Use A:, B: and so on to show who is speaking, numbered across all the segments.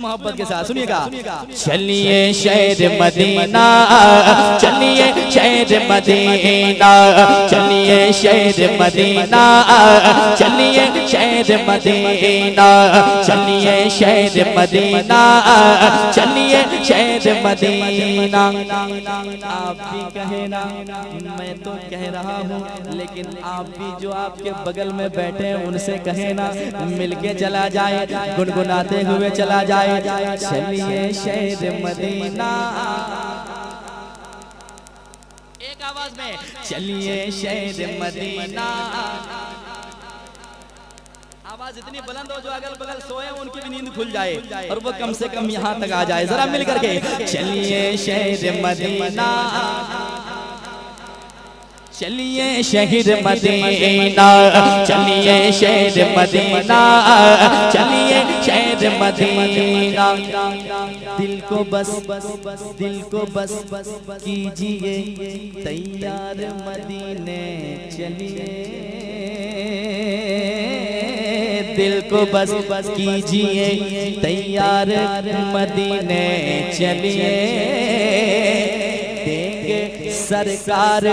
A: मोहब्बत के साथ सुनिएगा। चलिए शहर मदीना, चलिए शहर मदीना, चलिए शहर मदीना, चलिए शहर मदीना, चलिए शहर मदीना, चलिए शहर मदीना। आप भी कहे ना, मैं तो कह रहा हूँ, लेकिन आप भी जो आपके बगल में बैठे हैं उनसे कहे ना, मिलके चला जाए, गुनगुनाते हुए चला जाए। चलिए शहर मदीना, एक आवाज में चलिए शहर मदीना। आवाज इतनी बुलंद हो जो अगल बगल सोए उनकी भी नींद खुल जाए और वो कम से कम यहाँ तक आ जाए। जरा मिल करके चलिए शहर मदीना, चलिए शहर मदीना, चलिए शहर मदीना, चलिए शहर मदीना। दिल को बस कीजिए तैयार, मदीने चलिए। दिल को बस कीजिए तैयार, मदीने चलिए। देंगे सरकार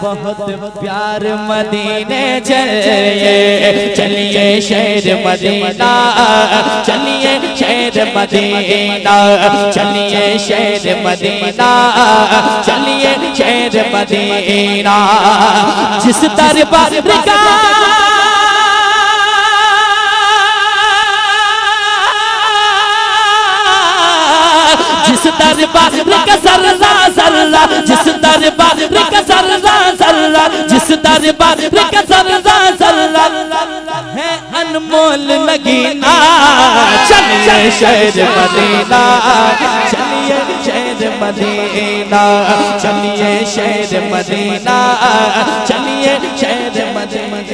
A: बहुत प्यार, मदीने चलिए। चलिए शहर मदीना, चलिए शहर मदीना, चलिए शहर मदीना, चलिए शहर मदीना। जिस दरबार का जिस दरबार का सर्रा सर्रा, जिस दरबार का सर्रा सर्रा, जिस दरबार का सर्रा सर्रा है अनमोल नगीना। चलिए शहर मदीना, चलिए शहर मदीना, चलिए शहर मदीना, चलिए शहर मदीना।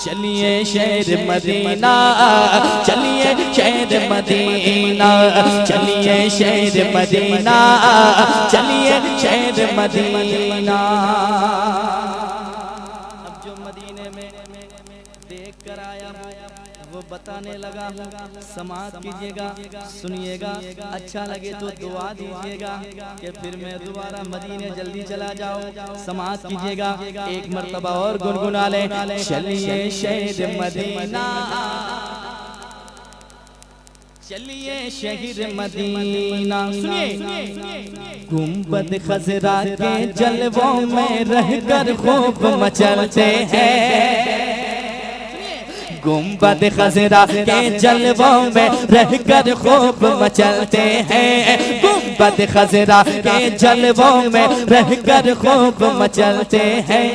A: चलिए शहर मदीना, चलिए शहर मदीना, चलिए शहर मदीना, चलिए शहर मदीना। अब जो मदीने में देख कर आया वो बताने लगा, समाअत कीजिएगा, सुनिएगा, अच्छा लगे तो दुआ दीजिएगा कि फिर मैं दोबारा मदीने जल्दी चला जाऊं। समाअत कीजिएगा, एक मर्तबा और गुनगुना ले। चलिए शहर मदीना, चलिए शहर मदीना। सुनिए, गुंबद खजरा के जलवों में रहकर खूब मचलते हैं। गुंबद खजरा के जलवों में रहकर खूब मचलते हैं। गुंबद खजरा के जलवों में रहकर खूब मचलते हैं।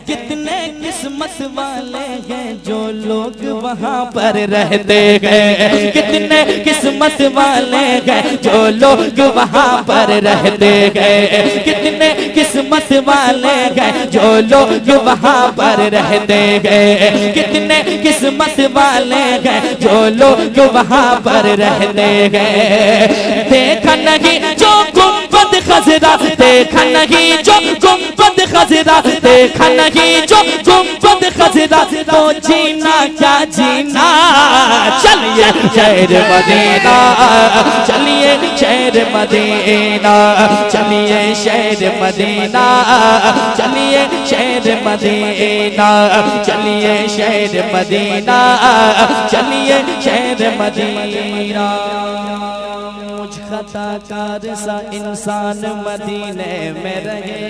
A: कितने किस्मत वाले हैं जो लोग वहाँ पर रहते हैं। कितने किस्मत वाले हैं जो लोग वहाँ पर रहते हैं। कितने किस्मत वाले हैं जो लोग वहाँ पर रहते हैं। कितने किस्मत वाले हैं जो लोग वहाँ पर रहते हैं। देखा नहीं जो गुंबद खजरा, देखा नहीं जो गुंबद खजरा, देखा नहीं जो गुंबद खजरा, तो जीना क्या जीना। चलिए शहर मदीना, चलिए शहर मदीना, चलिए शहर मदीना, चलिए शहर मदीना, चलिए शहर मदीना, चलिए शहर मदीना। मुझ खताकार सा इंसान मदीने में रहे,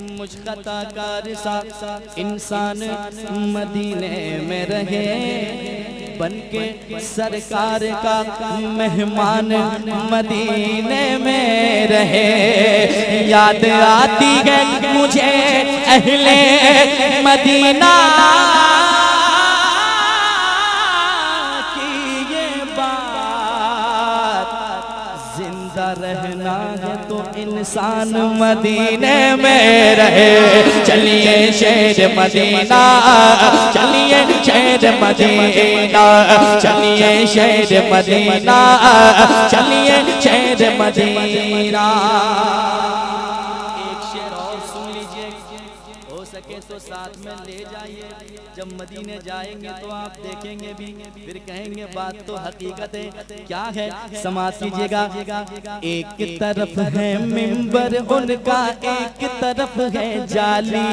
A: मुझ खताकार सा इंसान मदीने में रहे। बनके सरकार का मेहमान मदीने में रहे। याद आती है मुझे अहले मदीना की ये बात, जिंदा रहना है तो इंसान मदीने में रहे। चलिए शहर मदीना, चलिए शहर मदीना, चलिए शहर मदीना, चलिए शहर मदीना। एक शेर और सुन लीजिए, हो सके तो साथ में ले जाइए। जब मदीने जाएंगे तो आप देखेंगे भी, फिर कहेंगे बात तो हकीकत है। क्या है समाज कीजिएगा। एक तरफ है मिंबर उनका, एक तरफ है जाली।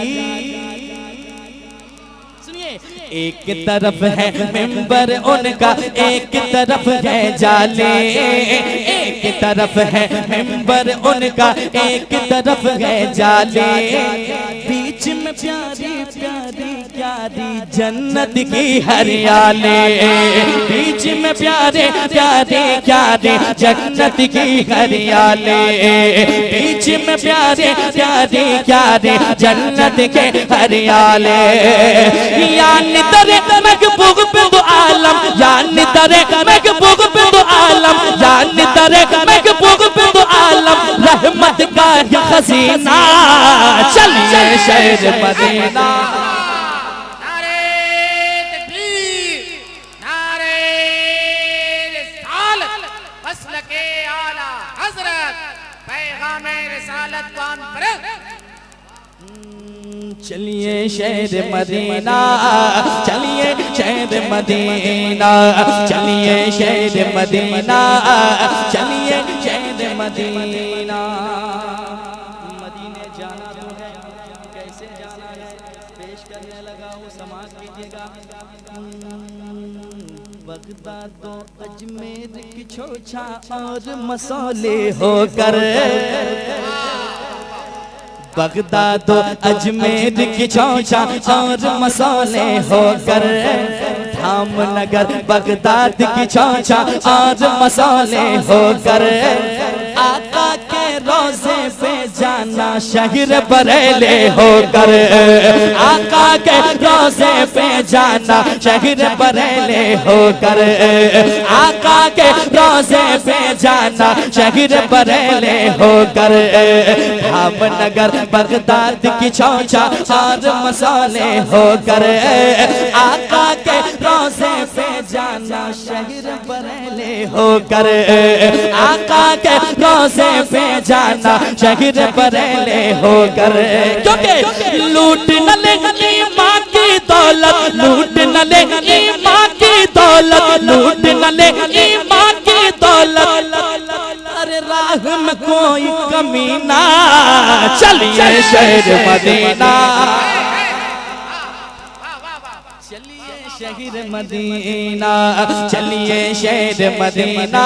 A: एक तरफ है मिंबर उनका, एक तरफ है जाले। एक तरफ है मिंबर उनका, एक तरफ है जाले। बीच में प्यारी प्यारी प्यारी जन्नत की हरियाली। बीच में प्यारे प्यारे प्यारे जन्नत की हरियाली। बीच में प्यारे प्यारे प्यारे जन्नत के हरियाली। यानी तरे महबूब बिंदु आलम, यानी तरे महबूब बिंदु आलम, यानी तरे महबूब बिंदु आलम, रहमत का ये खजीना। चलिए शहर मदीना।
B: नारे तकबीर, नारे रिसालत, मसलके आला हजरत, पैगामे रिसालत कौन परस्त।
A: चलिए शहर मदीना, चलिए शहर मदीना, चलिए शहर मदीना, चलिए शहर मदीना। मदीने जाना तो है, कैसे जाना है पेश करने लगा हूँ, समाज कीजिएगा। बगदाद तो अजमेर की छोछा और मसौले होकर, बगदाद तो अजमेर की चौचा और मसौले होकर, धामनगर बगदाद की चौचा और मसौले होकर, आका के रोजे पे जाना शहर बरेले होकर। आका के रोजे पे जाना शहर बरेले होकर। आका के रोजे पे जाना शहर बरेले होकर। धामनगर बगदाद की चौचा और मसौले होकर, आका के रोजे पे जाना शहर बरेले होकर। आका के रोजे पे जाना शहर बरेले होकर। क्योंकि लूट न ले ईमान की दौलत, लूट न ले ईमान की दौलत, लूट न ले ईमान की दौलत। अरे राह में कोई कमी ना, चलिए शहर मदीना। शहर मदीना, चलिए शहर मदीना,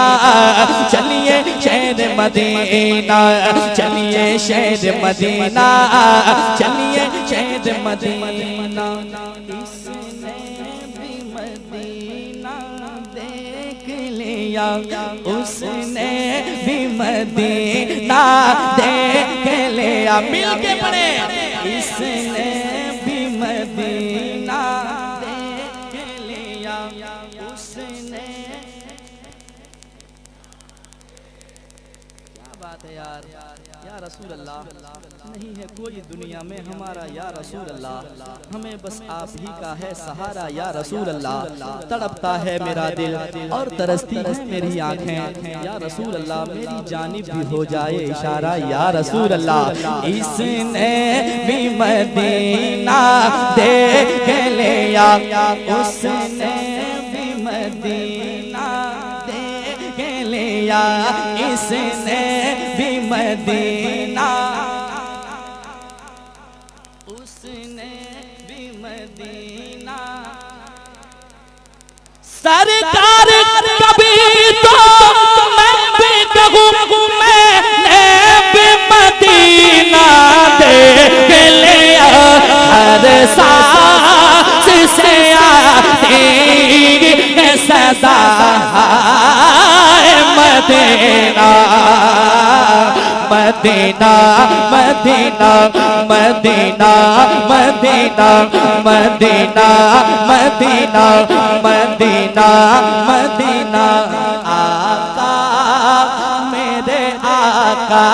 A: चलिए शहर मदीना, चलिए शहर मदीना, चलिए शहर मदीना। इसने भी मदीना देख लिया, उसने भी मदीना देख लिया। मिल के पढ़े। इसने भी मदीना उसने। क्या बात है यार, या रसूल अल्लाह। नहीं है कोई दुनिया में हमारा या रसूल अल्लाह, हमें बस आप ही का है सहारा या रसूल अल्लाह। तड़पता है मेरा दिल और तरसती है मेरी आंखें, या रसूल अल्लाह मेरी जानिब भी हो जाए इशारा या रसूल अल्लाह। इसने भी मदीना देख लिया, उसने भी मदीना देख लिया, इसने भी मदीना, उसने भी मदीना। सरकार कभी तो मैं भी कहूँ, मैंने भी मदीना देख लिया। हर सांस से आती है सदा Medina, Medina, Medina, Medina, Medina, Medina, Medina, Medina, Medina. आका मेरे आका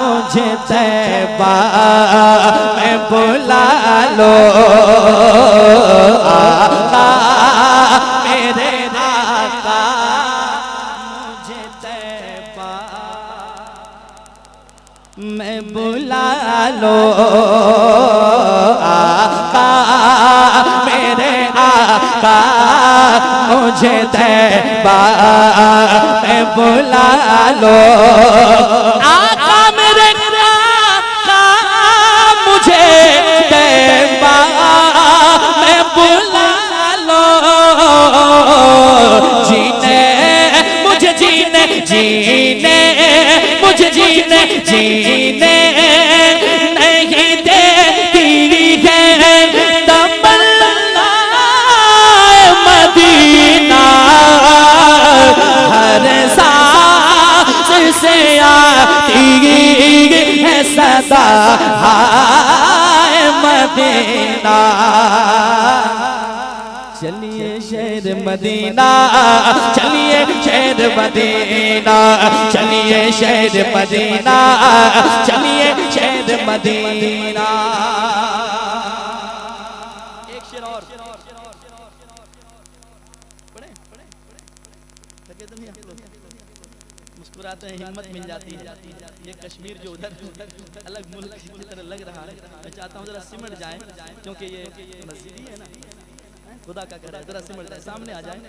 A: मुझे तैबा में बुला लो, आका मेरे आका मुझे तैबा में बुला लो, आका मेरे आका मुझे तैबा में बुला लो, आका मेरे आका मुझे तैबा में बुला लो, जीने मुझे जीने जीने मुझे जीने जीने नहीं देती है तमन्ना मदीना, हर सांस से आती है सदा हाय मदीना। चलिए शहर मदीना, चलिए शहर मदीना, चलिए शहर मदीना, चलिए शहर मदीना। एक शेर और पढ़े थके तो नहीं आप लोग? मुस्कुराते हैं, हिम्मत मिल जाती है। ये कश्मीर जो उधर अलग मुल्क की तरह लग रहा है, मैं चाहता हूँ जरा सिमट जाए, क्योंकि ये मस्जिद ही है ना, खुदा का घर है, जरा सिमट जाए, सामने आ जाए।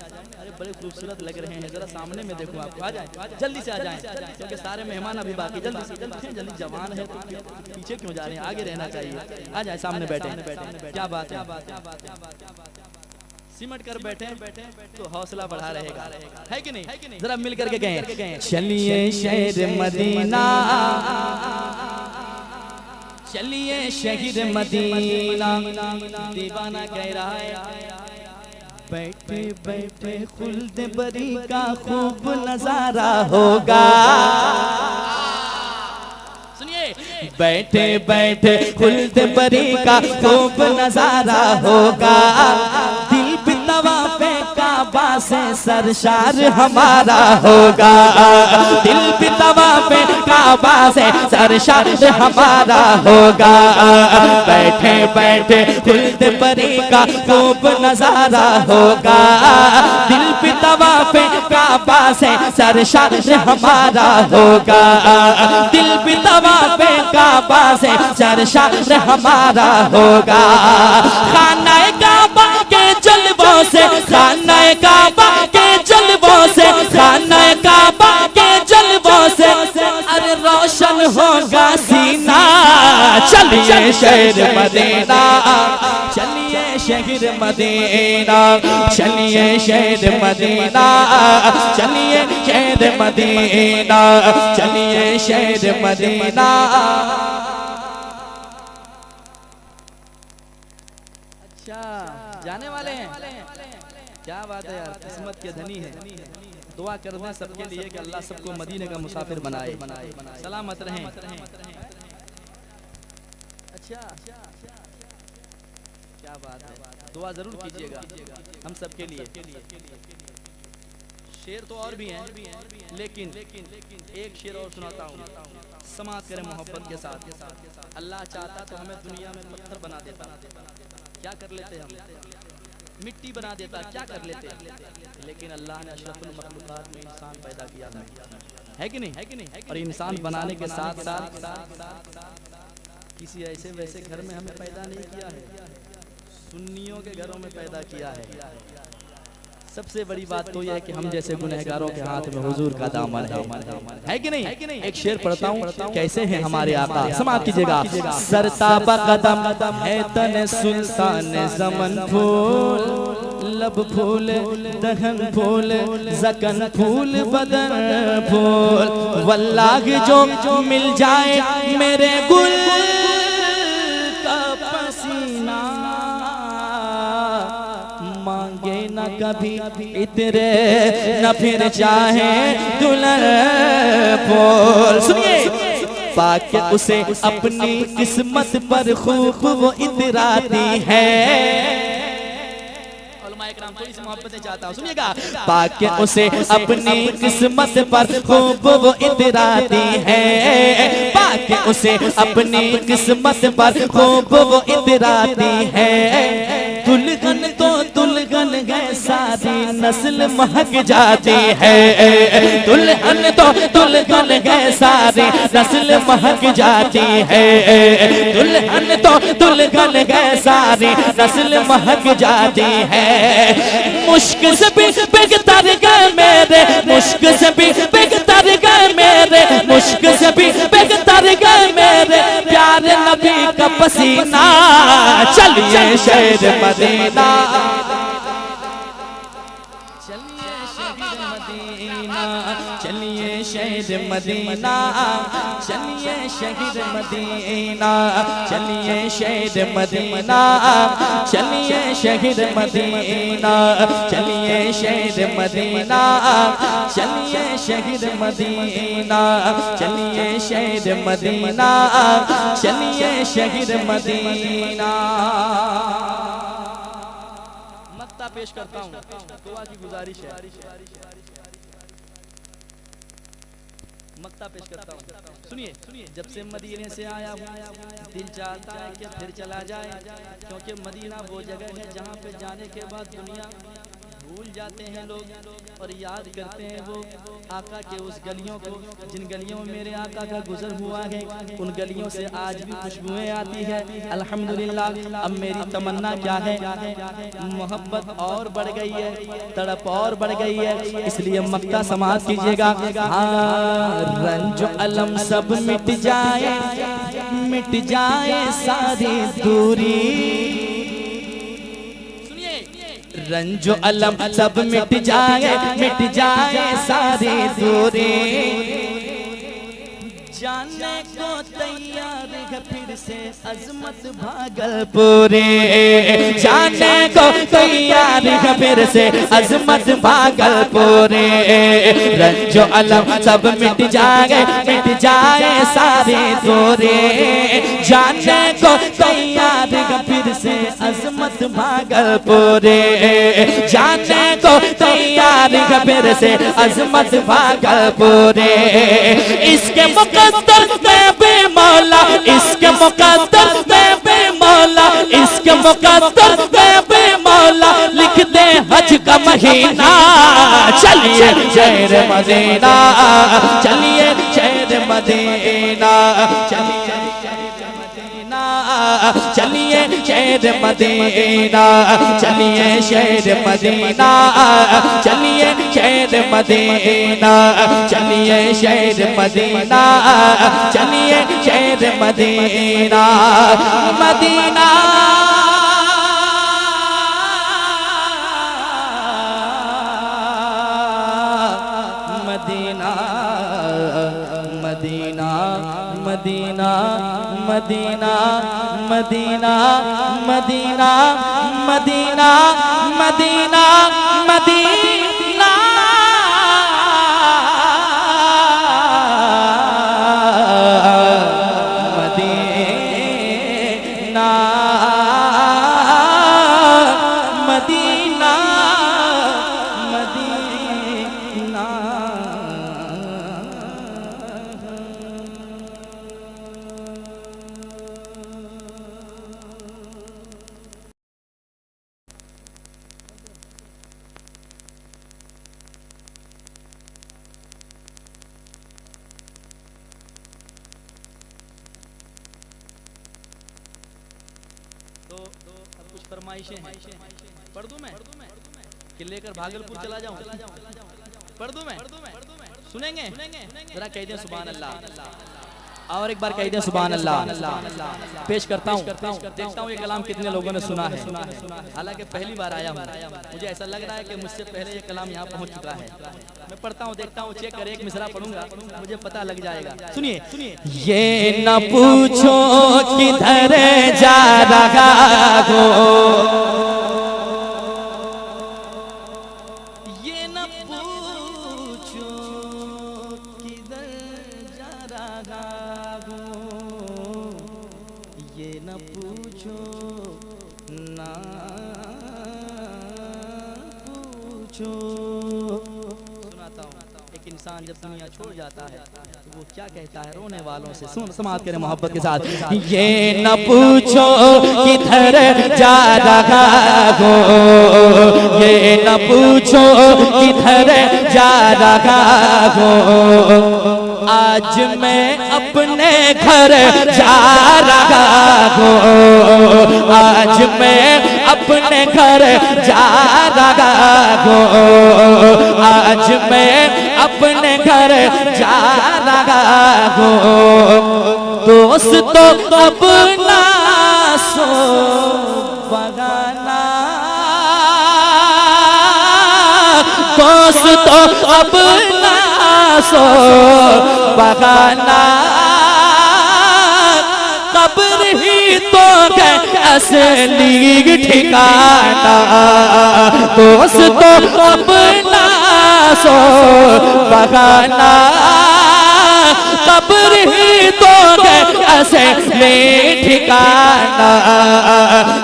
A: अरे बड़े खूबसूरत लग रहे हैं, जरा सामने में देखो आपको, आ जाए जल्दी से आ जाए, क्योंकि सारे मेहमान अभी बाकी, जल्दी से जल्दी। जवान है तो पीछे क्यों जा रहे हैं, आगे रहना चाहिए। आ जाए सामने बैठे, क्या बात है, सिमट कर बैठे तो हौसला बढ़ा रहेगा, है कि नहीं? जरा मिल करके कहें, चलिए शहर मदीना, चलिए शहर मदीना। दीवाना कह रहा है बैठे बैठे खुल्द बरी का खूब नजारा होगा, सुनिए, बैठे बैठे खुल्द बरी का खूब नजारा होगा, दिल भी तवाफ़े काबा से सरशार हमारा होगा, दिल भी तवाफ़े काबा से सरशार हमारा होगा, बैठे बैठे खुल्द बरी का खूब नजारा होगा, दिल भी तवाफ़े काबा से सरशार हमारा होगा, दिल भी तवाफ़े काबा से सरशार हमारा होगा, खाना काबा के जलवों से, खाना काबा के जलवों से, खाना काबा के जलवों से अरे रोशन होगा सीना। चलिए शहर मदीना, चलिए शहर मदीना, चलिए शहर मदीना, चलिए शहर मदीना, चलिए शहर मदीना। अच्छा जाने वाले हैं, क्या बात है यार, किस्मत के धनी है। दुआ करना सबके लिए कि अल्लाह सबको मदीने का मुसाफिर बनाए, सलामत रहें। अच्छा क्या बात है, दुआ जरूर कीजिएगा हम सबके लिए। शेर तो और भी हैं, लेकिन एक शेर और सुनाता हूँ, समात करें मोहब्बत के साथ। अल्लाह चाहता तो हमें दुनिया में पत्थर बना देता, क्या कर लेते हम, मिट्टी बना देता, क्या कर लेते, लेकिन अल्लाह ने अशरफुल मखलूकात में इंसान पैदा किया है कि नहीं? और इंसान बनाने के साथ साथ किसी ऐसे वैसे घर में हमें पैदा नहीं किया है, सुन्नियों के घरों में पैदा किया है। सबसे बड़ी बात तो यह है कि हम जैसे गुनहगारों के हाथ में हुजूर का दामन है कि नहीं? एक शेर पढ़ता हूँ, कैसे हैं हमारे आका, समाप्त कीजिएगा। सरताबा कदम है तन सुल्तान ज़मन फूल, लब फूल दहन फूल ज़कन फूल बदन फूल, वल्लाह जो मिल जाए मेरे गुल का पसीना, मांगे न कभी इतरे न फिर चाहे दुल्हन फूल। सुनिए, पाके उसे अपनी किस्मत पर खूब वो इतराती है। इकराम थोड़ी सी मोहब्बतें चाहता हूँ, सुनिएगा। पाके उसे अपनी किस्मत पर खूब वो इतराती है, पाके उसे अपनी किस्मत पर खूब वो इतराती है। दुल्हन तो दुल्हन है सारी नस्ल महक जाती है, दुल्हन तो दुल्हन है सारी नस्ल महक जाती है, दुल्हन तो दुल्हन है सारी नस्ल महक जाती है। मुश्क से भी बेहतर गए मेरे, मुश्क से भी बेहतर गए मेरे, मुश्क से भी बेहतर गए मेरे प्यारे नबी का पसीना। चलिए शहर मदीना, चलिए शहर मदीना, चलिए शहर मदीना, चलिए शहर मदीना, चलिए शहर मदीना, चलिए शहर मदीना, चलिए शहर मदीना, चलिए शहर मदीना, चलिए शहर मदीना, चलिए शहर मदीना। मक्ता पेश करता हूँ, दुआ की गुजारिश है। मक्ता पेश करता हूँ, सुनिए। जब से मदीने से आया हूँ दिल चाहता है कि फिर चला जाए, क्योंकि मदीना वो जगह है जहाँ पे जाने के बाद दुनिया भूल जाते हैं लोग और याद करते हैं वो आका के उस गलियों को, जिन गलियों में मेरे आका का गुजर हुआ है, उन गलियों से आज भी खुशबुएं आती है। अल्हम्दुलिल्लाह। अब मेरी तमन्ना क्या है, मोहब्बत और बढ़ गई है, तड़प और बढ़ गई है, इसलिए मक्ता समाप्त कीजिएगा। रंज अलम सब मिट जाए, मिट जाए सारी दूरी, रंजो अलम सब मिट जाए सारी दूरी, जाने को तैयार है फिर से अजमत भागलपुरी, जाने को तैयार है फिर से अजमत भागलपुरी। रंजो अलम सब मिट जाए सारी दूरी, जाने को तैयार है फिर से अजमत भागलपुरी, जाने को तैयार है फिर से अजमत भागलपुरी। इसके मुकद्दर में बे मौला, इसके मुकद्दर में बे मौला, इसके मुकद्दर में बे मौला लिख दे हज का महीना। चलिए शहर मदीना, चलिए शहर मदीना, चलिए चलिए शहर मदीना, चलिए शहर मदीना, चलिए शहर मदीना, चलिए शहर मदीना, चलिए शहर Medina. Medina Medina Medina Medina Medina Medina Medina Medina Medina Medina Medina तो अब कुछ फरमाइशें हैं, पढ़ दूं मैं कि लेकर भागलपुर चला जाऊं? पढ़ दूं मैं? सुनेंगे? जरा कह दें सुभान अल्लाह, और एक बार कह दें सुभान अल्लाह। पेश करता हूँ, देखता हूँ ये कलाम कितने लोगों ने सुना है। हालांकि पहली बार आया हूँ, मुझे ऐसा लग रहा है कि मुझसे पहले ये कलाम यहाँ पहुँच चुका है। मैं पढ़ता हूँ, देखता हूँ, चेक कर एक मिसरा पढ़ूंगा, मुझे पता लग जाएगा। सुनिए। ये न पूछो किधर जा रहा हो, ये न पूछो किधर जा रहा हो, ये न पूछो ना सुनाता हूँ, एक इंसान जब दुनिया छोड़ जाता है तो वो क्या कहता है रोने वालों से। सुन, समात करें मोहब्बत के साथ। ये न पूछो किधर जा रहा हो, ये न पूछो किधर जा रहा हो, आज मैं अपने घर जा रहा हूँ, आज मैं अपने घर जा रहा हूँ, आज मैं अपने घर जा रहा हूँ। दोस्तों अब ना सो बगाना, दोस्तों अब ना सो बगाना, कब्र ही तो है असली ठिकाना। दोस्तों अब ना सो बगाना, कब्र ही तो है असली ठिकाना।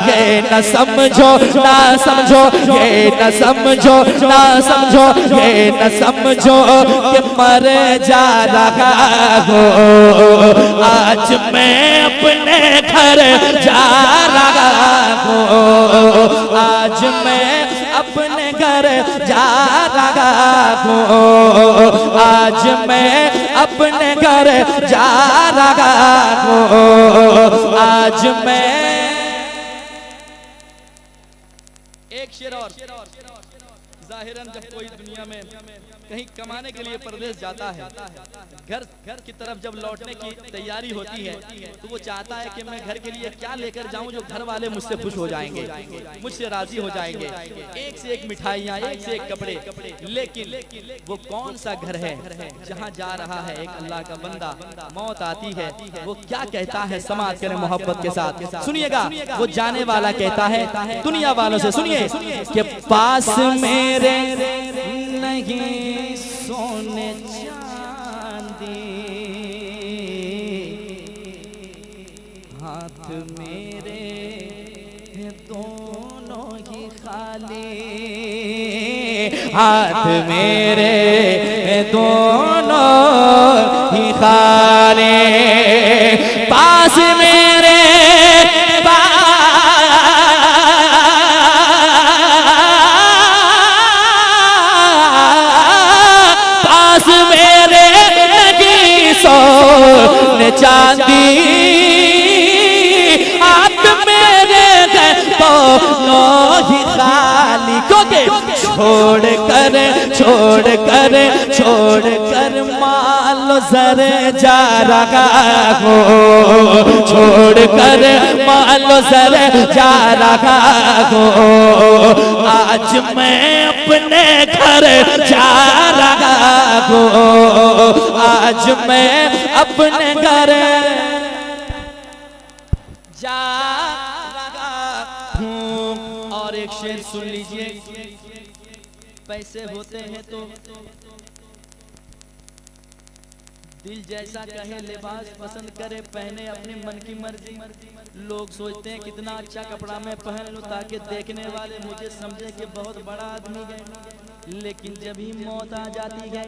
A: ये न समझो ना समझो, ये न समझो ना समझो, ये न समझो कि मर जा रहा हो, आज मैं अपने घर जा रहा हूँ, आज मैं अपने घर जा रहा हूँ, आज मैं अपने घर जा रहा हूँ, आज मैं। एक शेर और, जाहिरन जब कोई दुनिया में कहीं कमाने के लिए परदेश जाता है, घर की तरफ जब लौटने की तैयारी होती है तो वो चाहता है कि मैं घर के लिए क्या लेकर जाऊं जो घर वाले मुझसे खुश हो जाएंगे, मुझसे राजी हो जाएंगे। एक से एक मिठाइयाँ, एक से एक कपड़े, लेकिन वो कौन सा घर है जहाँ जा रहा है एक अल्लाह का बंदा, मौत आती है, वो क्या कहता है। समाज करें मोहब्बत के साथ, सुनिएगा। वो जाने वाला कहता है दुनिया वालों से, सुनिए कि पास मेरे नहीं सोने चांदी, हाथ मेरे दोनों ही खाली, हाथ मेरे दोनों ही खाली, पास मेरे सोने चांदी, हाथ मेरे दोनों ही खाली, क्योंकि छोड़ कर मालो जर जा रहा हो, छोड़ कर मालो जर जा रहा हो, आज मैं अपने घर जा रहा हूँ, आज मैं अपने घर जा रहा हूँ। और एक शेर सुन लीजिए, पैसे होते हैं तो दिल जैसा कहे लिबास पसंद करे, पहने अपनी मन की मर्जी। लोग सोचते हैं कितना अच्छा कपड़ा मैं पहन लूं ताकि देखने वाले मुझे समझे कि बहुत बड़ा आदमी है, लेकिन जब ही मौत आ जाती है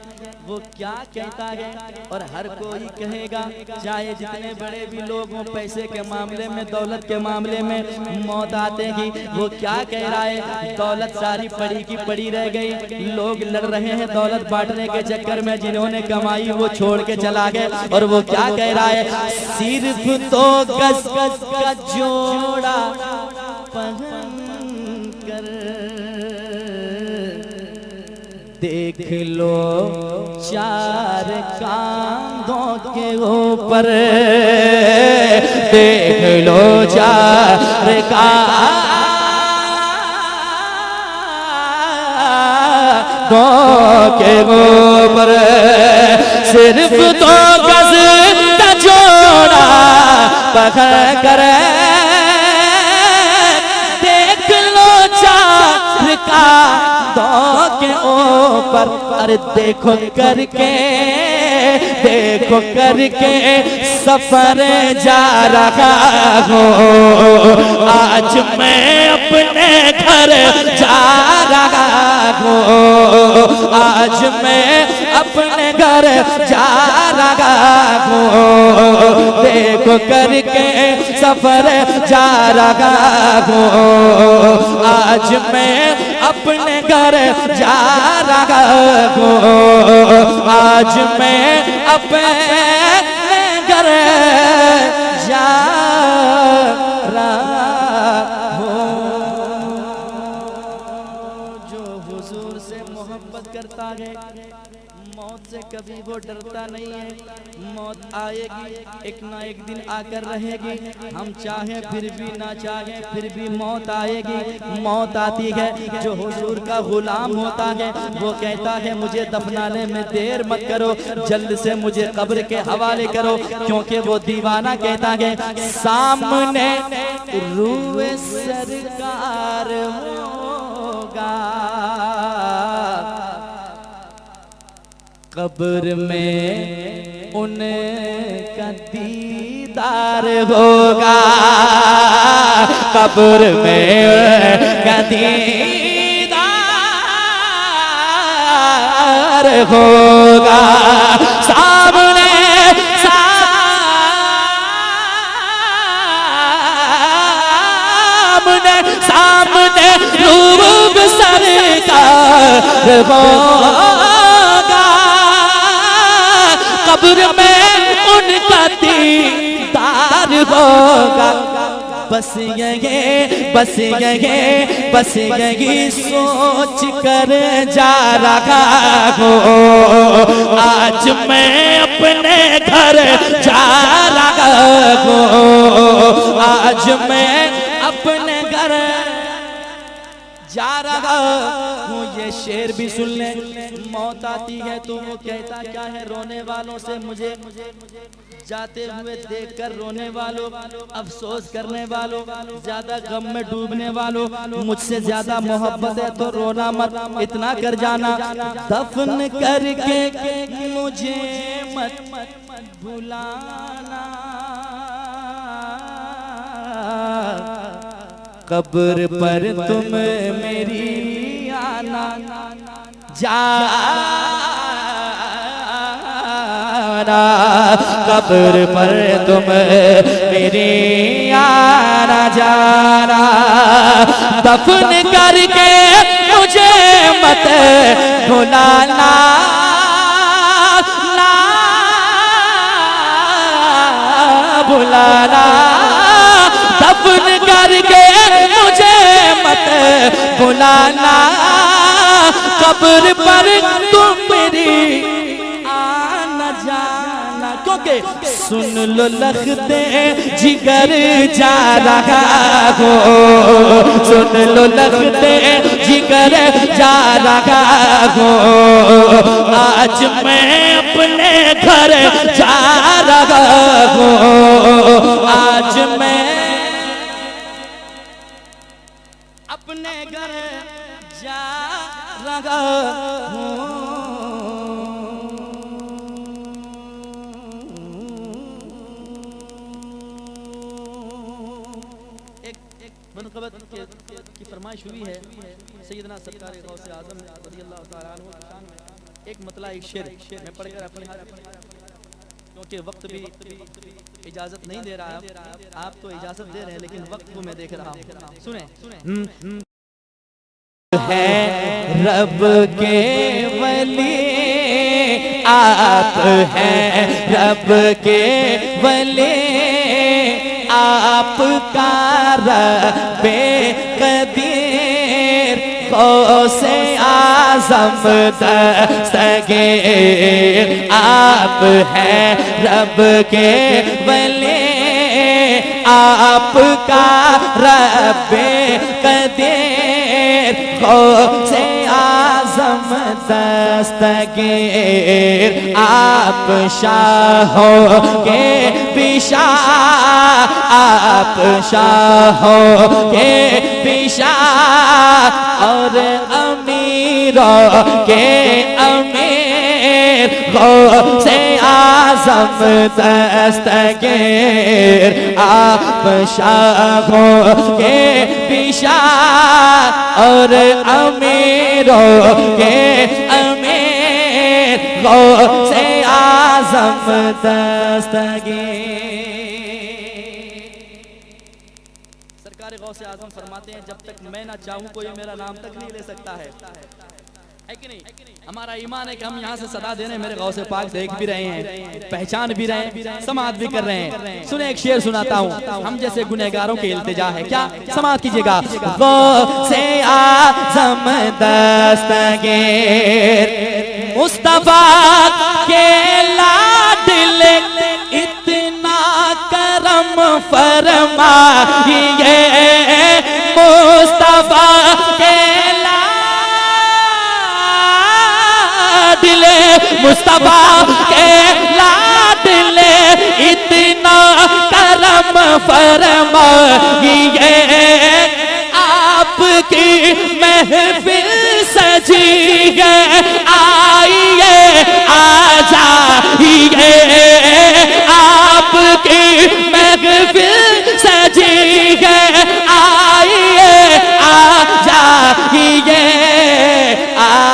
A: वो क्या कहता है। और हर कोई कहेगा, चाहे जितने बड़े भी लोग हों, पैसे के मामले में, दौलत के मामले में मौत आते ही वो क्या कह रहा है, दौलत सारी पड़ी की पड़ी रह गई। लोग लड़ रहे हैं दौलत बांटने के चक्कर में, जिन्होंने कमाई वो छोड़ के चला गया। और वो क्या कह रहा है, सिर्फ तो गज का जोड़ा पहन कर देख लो चार कांधों के ऊपर, देख लो चार कांधों के ऊपर, सिर्फ तो गज का जोड़ा पकड़ कर देख लो चार कांधों के ऊपर। अरे देखो करके सफर जा रहा हूँ, आज मैं अपने घर जा रहा हूँ, आज मैं अपने घर जा रहा हूँ, देखो करके सफर जा रहा हूँ, आज मैं अपने घर जा रहा हूँ, आज मैं अपने घर जा रहा हूँ। जो हुजूर से मोहब्बत करता है मौत से कभी वो डरता नहीं है। मौत आएगी, एक ना एक दिन आकर रहेगी, हम चाहें फिर भी ना चाहें फिर भी मौत आएगी। मौत आती है, जो हुजूर का गुलाम होता है वो कहता है मुझे दफनाने में देर मत करो, जल्द से मुझे कब्र के हवाले करो, क्योंकि वो दीवाना कहता है सामने रूए सरकार होगा, कब्र में उनका दीदार होगा, कब्र में उनका दीदार होगा, सामने सामने सामने रूब सरकार होगा, कब्र में उनका दीदार होगा। बस यही सोच कर जा रहा हूँ, आज मैं अपने घर जा रहा हूँ, आज मैं अपने घर जा रहा हूँ। ये शेर भी सुन ले, मौत आती है तो वो कहता क्या है रोने वालों से, मुझे जाते हुए देखकर रोने वालों, अफसोस करने वालों, ज्यादा गम में डूबने वालों, मुझसे ज्यादा मोहब्बत है तो रोना मत, इतना कर जाना दफन करके मुझे मत भुलाना, कब्र पर तुम मेरी आना जाना, कब्र पर तुम मेरी आना जाना, दफन करके मुझे मत भुलाना, ना भुलाना, दफन करके मुझे मत भुलाना, कब्र पर तुम मेरी आना जाना, क्योंकि सुन लो लखते जिगर जा रहा हो, सुन लो लखते जिगर जा रहा हो, आज मैं अपने घर जा रहा हूँ, आज मैं अपने घर जा रहा हूँ। एक मनक़बत की फरमाइश हुई है सैयदना सरकार गौसे आज़म रज़ियल्लाहु ताला अन्हु की शान में, एक मतला एक शेर मैं पढ़कर अपने क्योंकि वक्त भी इजाजत नहीं दे रहा, आप तो इजाजत दे रहे हैं लेकिन वक्त को मैं देख रहा हूँ, सुने है रब के वली, आप हैं रब के वली, आपका रब्बे कदीर गौसे आज़म दस्तगीर, आप हैं रब के वली, आपका रब्बे कदीर गौसे आज़म दस्तगीर, आप शाहों के बिशाह, आप शाहों के बिशाह और अमीरों के अमीर गौसे आज़म आज़म दस्तगीर आप शाहों के बिशार और अमीरों के अमीर गौसे आज़म दस्तगीर। सरकार गौसे आज़म फरमाते हैं जब तक मैं ना चाहूं कोई मेरा नाम तक नहीं ले सकता है कि नहीं? हमारा ईमान है कि हम यहाँ से सदा दे रहे हैं, मेरे गौसे पाक देख भी रहे हैं, पहचान भी रहे हैं, समात भी कर रहे हैं। सुने एक शेर सुनाता हूँ, हम जैसे गुनहगारों के इल्तिजा है, क्या समात कीजिएगा। गौसे आज़म दस्तगीर मुस्तफा के लाडले इतना करम फरमाइए, मुस्तफा के लाडले मुस्तफा के लाडले इतना करम फरमाइए, आपकी महफिल सजी है, आइए आ जाइए, आपकी महफिल सजी है, आइए आ जाइए,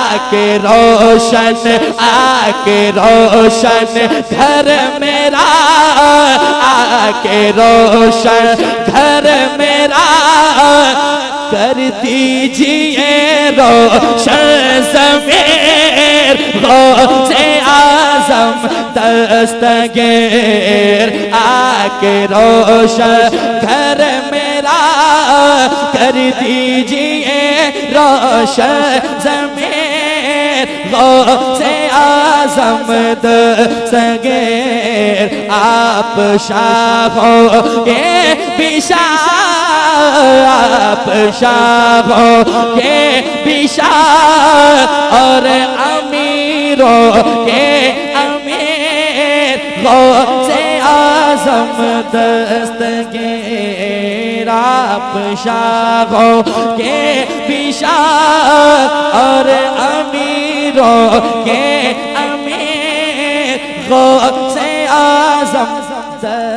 A: आके रोशन घर मेरा, आके रोशन घर मेरा कर दीजिए रोशन ज़मीर गौसे आज़म दस्तगीर, आके रोशन घर मेरा कर दीजिए रोशन ज़मीर गौसे आज़म दस्तगीर आप शाहों के बिशार, आप शाहों के बिशार और अमीरों के अमीर गौसे आज़म दस्तगीर आप शाहों के बिशार और अमीरों के अमीर गौसे आज़म दस्तगीर।